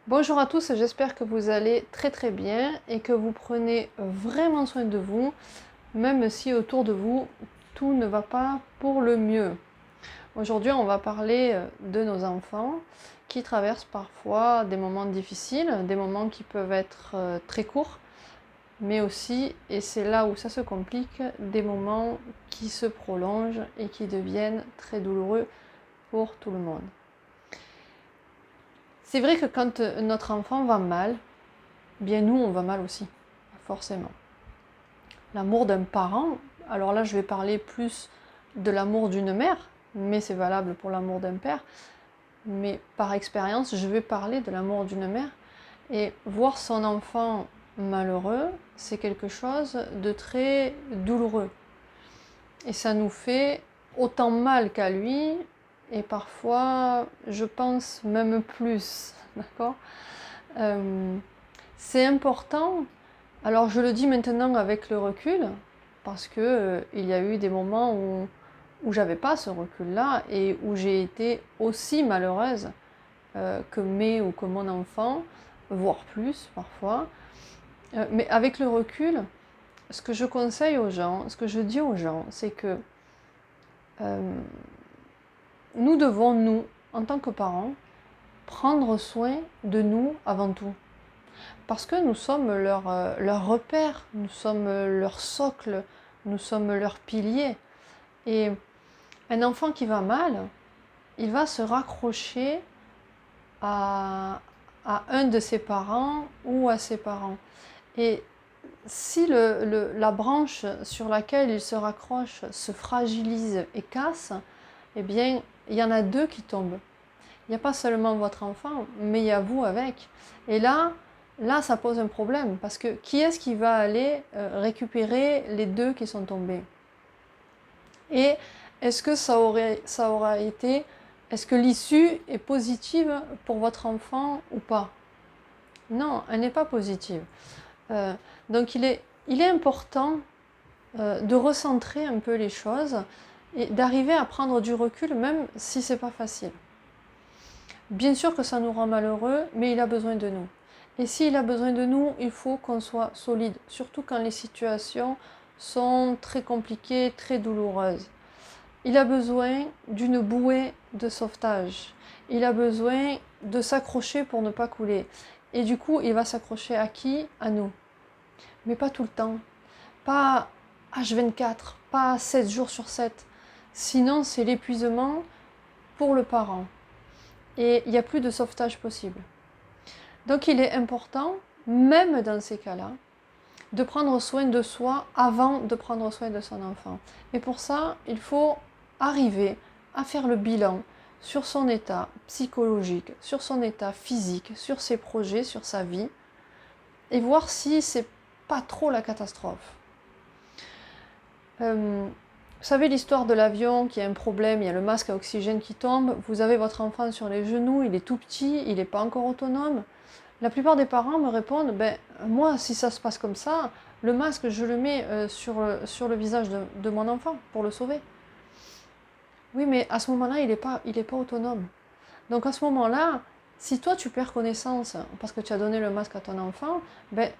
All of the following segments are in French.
Bonjour à tous, j'espère que vous allez très très bien et que vous prenez vraiment soin de vous, même si autour de vous tout ne va pas pour le mieux. Aujourd'hui, on va parler de nos enfants qui traversent parfois des moments difficiles, des moments qui peuvent être très courts, mais aussi, et c'est là où ça se complique, des moments qui se prolongent et qui deviennent très douloureux pour tout le monde. C'est vrai que quand notre enfant va mal, bien nous on va mal aussi, forcément. L'amour d'un parent, alors là je vais parler plus de l'amour d'une mère, mais c'est valable pour l'amour d'un père, mais par expérience je vais parler de l'amour d'une mère, et voir son enfant malheureux, c'est quelque chose de très douloureux. Et ça nous fait autant mal qu'à lui, et parfois je pense même plus, d'accord. C'est important. Alors je le dis maintenant avec le recul, parce que il y a eu des moments où j'avais pas ce recul-là et où j'ai été aussi malheureuse que mes ou que mon enfant, voire plus parfois. Mais avec le recul, ce que je conseille aux gens, ce que je dis aux gens, c'est que euh, nous devons, nous, en tant que parents, prendre soin de nous avant tout. Parce que nous sommes leur repère, nous sommes leur socle, nous sommes leur pilier. Et un enfant qui va mal, il va se raccrocher à, à un de ses parents ou à ses parents. Et si la branche sur laquelle il se raccroche se fragilise et casse, eh bien, il y en a deux qui tombent. Il n'y a pas seulement votre enfant, mais il y a vous avec. Et là, ça pose un problème, parce que qui est-ce qui va aller récupérer les deux qui sont tombés? Et est-ce que ça aura été, est-ce que l'issue est positive pour votre enfant ou pas? Non, elle n'est pas positive. Euh, donc il est important de recentrer un peu les choses et d'arriver à prendre du recul, même si c'est pas facile. Bien sûr que ça nous rend malheureux, mais il a besoin de nous. Et s'il a besoin de nous, il faut qu'on soit solide, surtout quand les situations sont très compliquées, très douloureuses. Il a besoin d'une bouée de sauvetage. Il a besoin de s'accrocher pour ne pas couler. Et du coup, il va s'accrocher à qui? À nous. Mais pas tout le temps. Pas H24, pas 7 jours sur 7. Sinon, c'est l'épuisement pour le parent. Et il n'y a plus de sauvetage possible. Donc il est important, même dans ces cas-là, de prendre soin de soi avant de prendre soin de son enfant. Et pour ça, il faut arriver à faire le bilan sur son état psychologique, sur son état physique, sur ses projets, sur sa vie, et voir si c'est pas trop la catastrophe. Vous savez l'histoire de l'avion qui a un problème, il y a le masque à oxygène qui tombe, vous avez votre enfant sur les genoux, il est tout petit, il n'est pas encore autonome. La plupart des parents me répondent, ben moi si ça se passe comme ça, le masque je le mets sur le visage de mon enfant pour le sauver. Oui, mais à ce moment-là, il est pas autonome. Donc à ce moment-là, si toi tu perds connaissance parce que tu as donné le masque à ton enfant, ben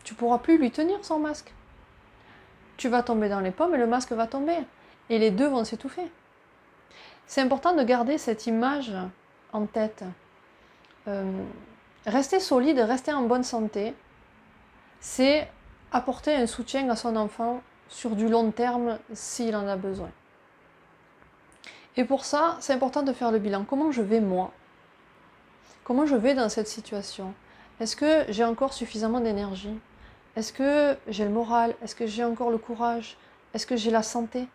tu pourras plus lui tenir son masque. Tu vas tomber dans les pommes et le masque va tomber. Et les deux vont s'étouffer. C'est important de garder cette image en tête. Rester solide, rester en bonne santé, c'est apporter un soutien à son enfant sur du long terme s'il en a besoin. Et pour ça, c'est important de faire le bilan. Comment je vais moi? Comment je vais dans cette situation? Est-ce que j'ai encore suffisamment d'énergie? Est-ce que j'ai le moral? Est-ce que j'ai encore le courage? Est-ce que j'ai la santé?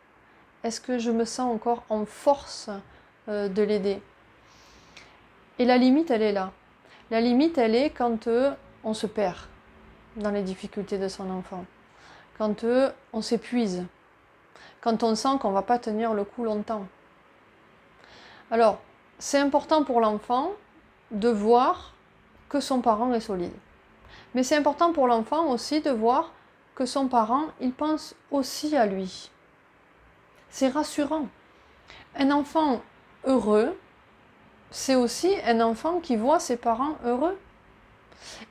Est-ce que je me sens encore en force de l'aider? Et la limite, elle est là. La limite, elle est quand on se perd dans les difficultés de son enfant. Quand on s'épuise. Quand on sent qu'on ne va pas tenir le coup longtemps. Alors, c'est important pour l'enfant de voir que son parent est solide. Mais c'est important pour l'enfant aussi de voir que son parent, il pense aussi à lui. C'est rassurant. Un enfant heureux, c'est aussi un enfant qui voit ses parents heureux.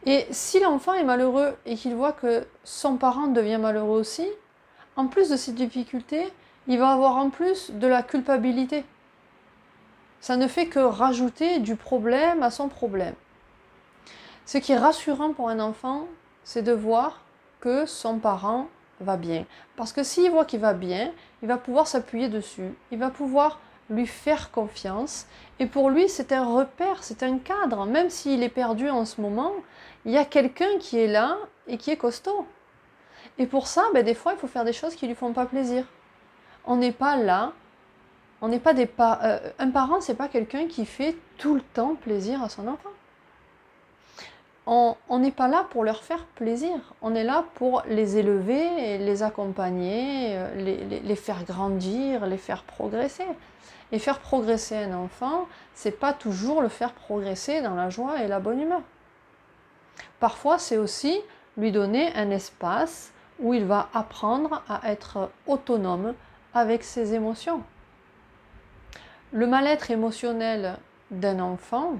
Et si l'enfant est malheureux et qu'il voit que son parent devient malheureux aussi, en plus de ces difficultés, il va avoir en plus de la culpabilité. Ça ne fait que rajouter du problème à son problème. Ce qui est rassurant pour un enfant, c'est de voir que son parent va bien. Parce que s'il voit qu'il va bien, il va pouvoir s'appuyer dessus, il va pouvoir lui faire confiance. Et pour lui, c'est un repère, c'est un cadre. Même s'il est perdu en ce moment, il y a quelqu'un qui est là et qui est costaud. Et pour ça, des fois, il faut faire des choses qui ne lui font pas plaisir. On n'est pas là, on n'est pas des un parent, c'est pas quelqu'un qui fait tout le temps plaisir à son enfant. On n'est pas là pour leur faire plaisir, on est là pour les élever, les accompagner, les faire grandir, les faire progresser. Et faire progresser un enfant, c'est pas toujours le faire progresser dans la joie et la bonne humeur. Parfois, c'est aussi lui donner un espace où il va apprendre à être autonome avec ses émotions. Le mal-être émotionnel d'un enfant,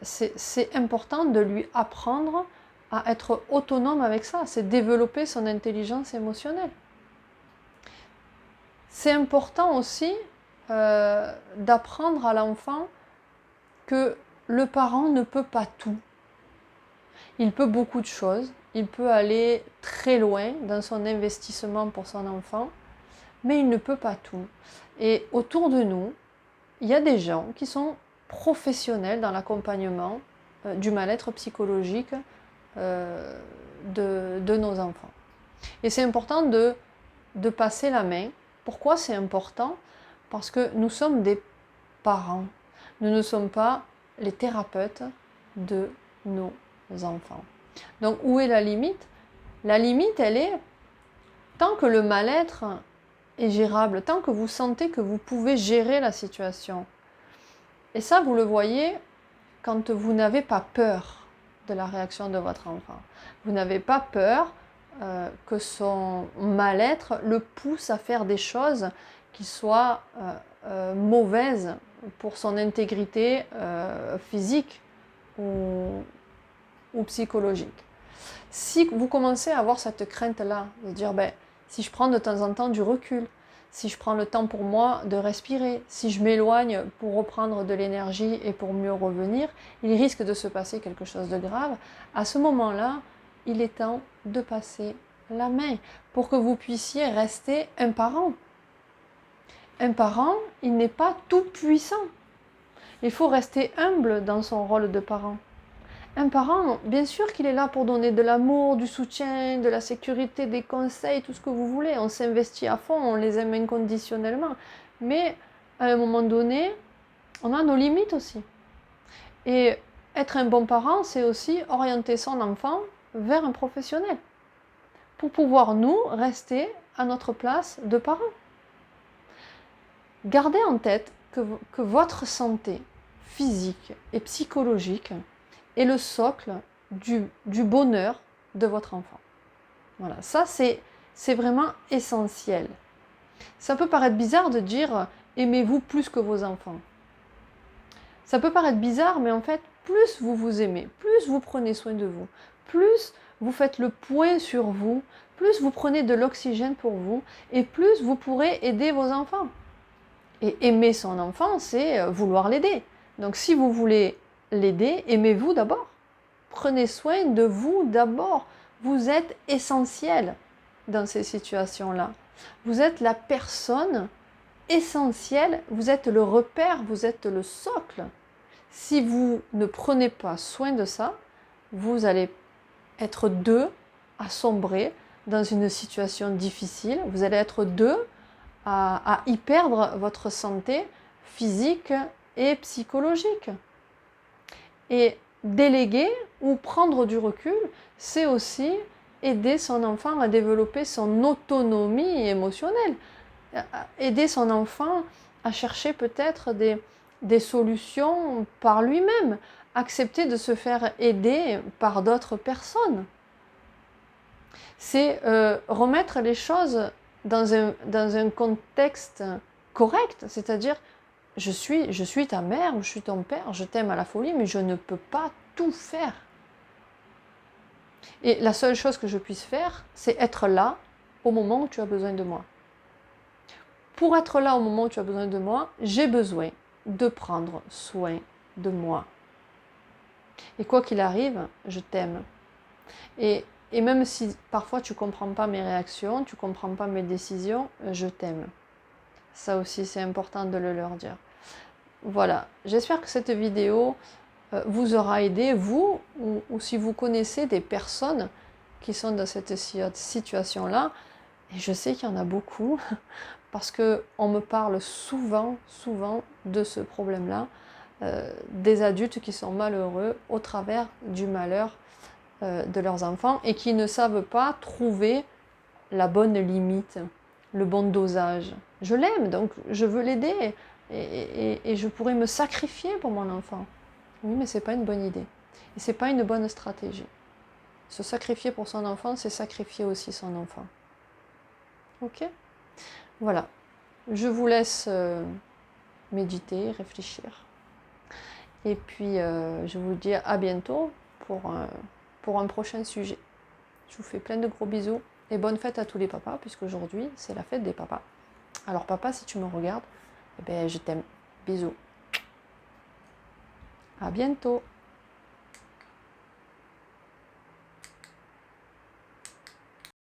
c'est important de lui apprendre à être autonome avec ça, c'est développer son intelligence émotionnelle. C'est important aussi d'apprendre à l'enfant que le parent ne peut pas tout. Il peut beaucoup de choses, il peut aller très loin dans son investissement pour son enfant, mais il ne peut pas tout. Et autour de nous, il y a des gens qui sont professionnels dans l'accompagnement du mal-être psychologique de nos enfants. Et c'est important de passer la main. Pourquoi c'est important? Parce que nous sommes des parents. Nous ne sommes pas les thérapeutes de nos enfants. Donc où est la limite? La limite, elle est, tant que le mal-être est gérable, tant que vous sentez que vous pouvez gérer la situation. Et ça, vous le voyez quand vous n'avez pas peur de la réaction de votre enfant. Vous n'avez pas peur que son mal-être le pousse à faire des choses qui soient mauvaises pour son intégrité physique ou psychologique. Si vous commencez à avoir cette crainte-là, de dire si je prends de temps en temps du recul, si je prends le temps pour moi de respirer, si je m'éloigne pour reprendre de l'énergie et pour mieux revenir, il risque de se passer quelque chose de grave. À ce moment-là, il est temps de passer la main pour que vous puissiez rester un parent. Un parent, il n'est pas tout puissant. Il faut rester humble dans son rôle de parent. Un parent, bien sûr qu'il est là pour donner de l'amour, du soutien, de la sécurité, des conseils, tout ce que vous voulez. On s'investit à fond, on les aime inconditionnellement. Mais à un moment donné, on a nos limites aussi. Et être un bon parent, c'est aussi orienter son enfant vers un professionnel. Pour pouvoir, nous, rester à notre place de parents. Gardez en tête que votre santé physique et psychologique est le socle du bonheur de votre enfant. Voilà, ça c'est vraiment essentiel. Ça peut paraître bizarre de dire « aimez-vous plus que vos enfants ». Ça peut paraître bizarre, mais en fait, plus vous vous aimez, plus vous prenez soin de vous, plus vous faites le point sur vous, plus vous prenez de l'oxygène pour vous, et plus vous pourrez aider vos enfants. Et aimer son enfant, c'est vouloir l'aider. Donc si vous voulez l'aider, aimez-vous d'abord. Prenez soin de vous d'abord. Vous êtes essentiel dans ces situations-là. Vous êtes la personne essentielle, vous êtes le repère, vous êtes le socle. Si vous ne prenez pas soin de ça, vous allez être deux à sombrer dans une situation difficile. Vous allez être deux à y perdre votre santé physique et psychologique. Et déléguer ou prendre du recul, c'est aussi aider son enfant à développer son autonomie émotionnelle. Aider son enfant à chercher peut-être des solutions par lui-même. Accepter de se faire aider par d'autres personnes. C'est remettre les choses dans un contexte correct, c'est-à-dire je suis ta mère ou je suis ton père, je t'aime à la folie, mais je ne peux pas tout faire. Et la seule chose que je puisse faire, c'est être là au moment où tu as besoin de moi. Pour être là au moment où tu as besoin de moi, j'ai besoin de prendre soin de moi. Et quoi qu'il arrive, je t'aime. Et même si parfois tu ne comprends pas mes réactions, tu ne comprends pas mes décisions, je t'aime. Ça aussi, c'est important de le leur dire. Voilà, j'espère que cette vidéo vous aura aidé, vous, ou si vous connaissez des personnes qui sont dans cette situation-là. Et je sais qu'il y en a beaucoup, parce qu'on me parle souvent de ce problème-là, des adultes qui sont malheureux au travers du malheur de leurs enfants et qui ne savent pas trouver la bonne limite, le bon dosage. Je l'aime, donc je veux l'aider et je pourrais me sacrifier pour mon enfant. Oui, mais ce n'est pas une bonne idée. Et ce n'est pas une bonne stratégie. Se sacrifier pour son enfant, c'est sacrifier aussi son enfant. Ok? Voilà. Je vous laisse méditer, réfléchir. Et puis, je vous dis à bientôt pour un prochain sujet. Je vous fais plein de gros bisous et bonne fête à tous les papas, puisqu'aujourd'hui, c'est la fête des papas. Alors papa, si tu me regardes, eh ben, je t'aime. Bisous. À bientôt.